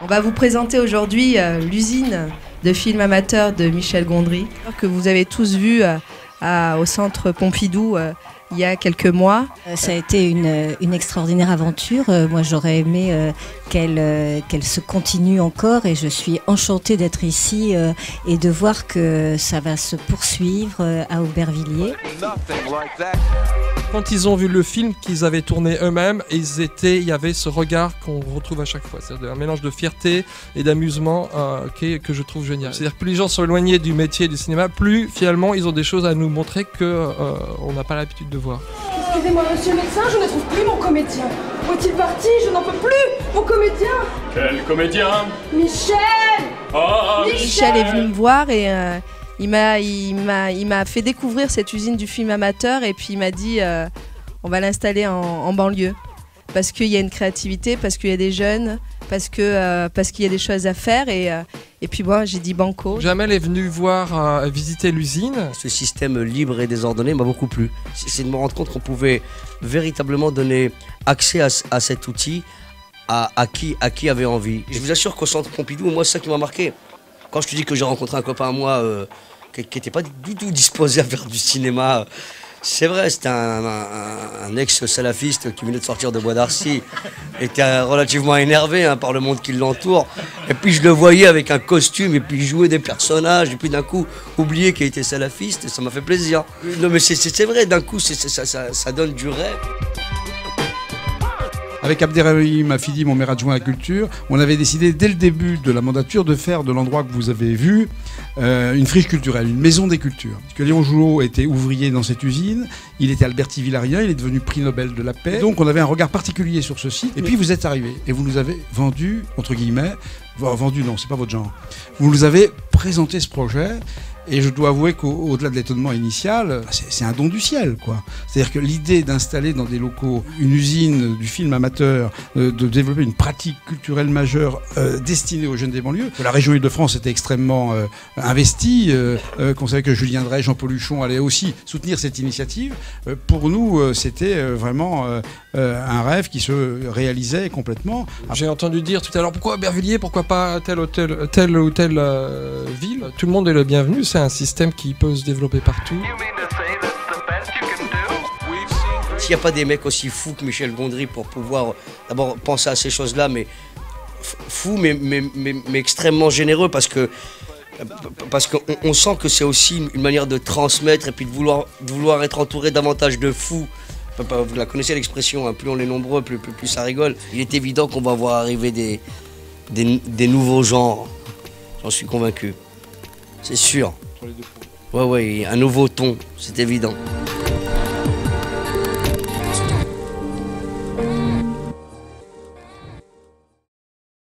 On va vous présenter aujourd'hui l'usine de films amateurs de Michel Gondry, que vous avez tous vu au Centre Pompidou il y a quelques mois. Ça a été une extraordinaire aventure. Moi, j'aurais aimé qu'elle se continue encore et je suis enchantée d'être ici et de voir que ça va se poursuivre à Aubervilliers. Quand ils ont vu le film qu'ils avaient tourné eux-mêmes, il y avait ce regard qu'on retrouve à chaque fois. C'est-à-dire un mélange de fierté et d'amusement que je trouve génial. C'est-à-dire que plus les gens sont éloignés du métier du cinéma, plus finalement ils ont des choses à nous montrer qu'on n'a pas l'habitude de voir. Excusez-moi, monsieur le médecin, je ne trouve plus mon comédien. Où est-il parti? Je n'en peux plus. Mon comédien. Quel comédien? Michel. Oh, Michel est venu me voir et il m'a fait découvrir cette usine du film amateur et puis il m'a dit on va l'installer en banlieue parce qu'il y a une créativité, parce qu'il y a des jeunes, parce qu'il y a des choses à faire et puis moi j'ai dit banco. Jamel est venu visiter l'usine. Ce système libre et désordonné m'a beaucoup plu. C'est de me rendre compte qu'on pouvait véritablement donner accès à cet outil à qui avait envie. Je vous assure qu'au Centre Pompidou, moi c'est ça qui m'a marqué. Quand je te dis que j'ai rencontré un copain à moi qui n'était pas du tout disposé à faire du cinéma, c'est vrai, c'était un ex-salafiste qui venait de sortir de Bois d'Arcy, était relativement énervé par le monde qui l'entoure. Et puis je le voyais avec un costume et puis jouer des personnages et puis d'un coup oublier qu'il était salafiste et ça m'a fait plaisir. Non mais c'est vrai, d'un coup ça donne du rêve. Avec Abderrahim Afidi, mon maire adjoint à la culture, on avait décidé dès le début de la mandature de faire de l'endroit que vous avez vu une friche culturelle, une maison des cultures. Parce que Léon Jouot était ouvrier dans cette usine, il était alberti-villarien, il est devenu prix Nobel de la paix. Et donc on avait un regard particulier sur ce site. Et puis vous êtes arrivé et vous nous avez vendu, entre guillemets, vendu non, c'est pas votre genre, vous nous avez présenté ce projet. Et je dois avouer qu'au-delà de l'étonnement initial, c'est un don du ciel, quoi. C'est-à-dire que l'idée d'installer dans des locaux une usine du film amateur, de développer une pratique culturelle majeure destinée aux jeunes des banlieues, que la région Île-de-France était extrêmement investie, qu'on savait que Julien Drey, Jean-Paul Huchon allaient aussi soutenir cette initiative, pour nous, c'était vraiment un rêve qui se réalisait complètement. J'ai entendu dire tout à l'heure, pourquoi Aubervilliers, pourquoi pas telle ou telle ville? Tout le monde est le bienvenu. C'est un système qui peut se développer partout. S'il n'y a pas des mecs aussi fous que Michel Gondry pour pouvoir d'abord penser à ces choses-là, mais fous mais extrêmement généreux parce qu'on sent que c'est aussi une manière de transmettre et puis de vouloir être entouré davantage de fous. Vous la connaissez l'expression, hein, plus on est nombreux, plus ça rigole. Il est évident qu'on va voir arriver des nouveaux genres, j'en suis convaincu. C'est sûr. Ouais, un nouveau ton, c'est évident.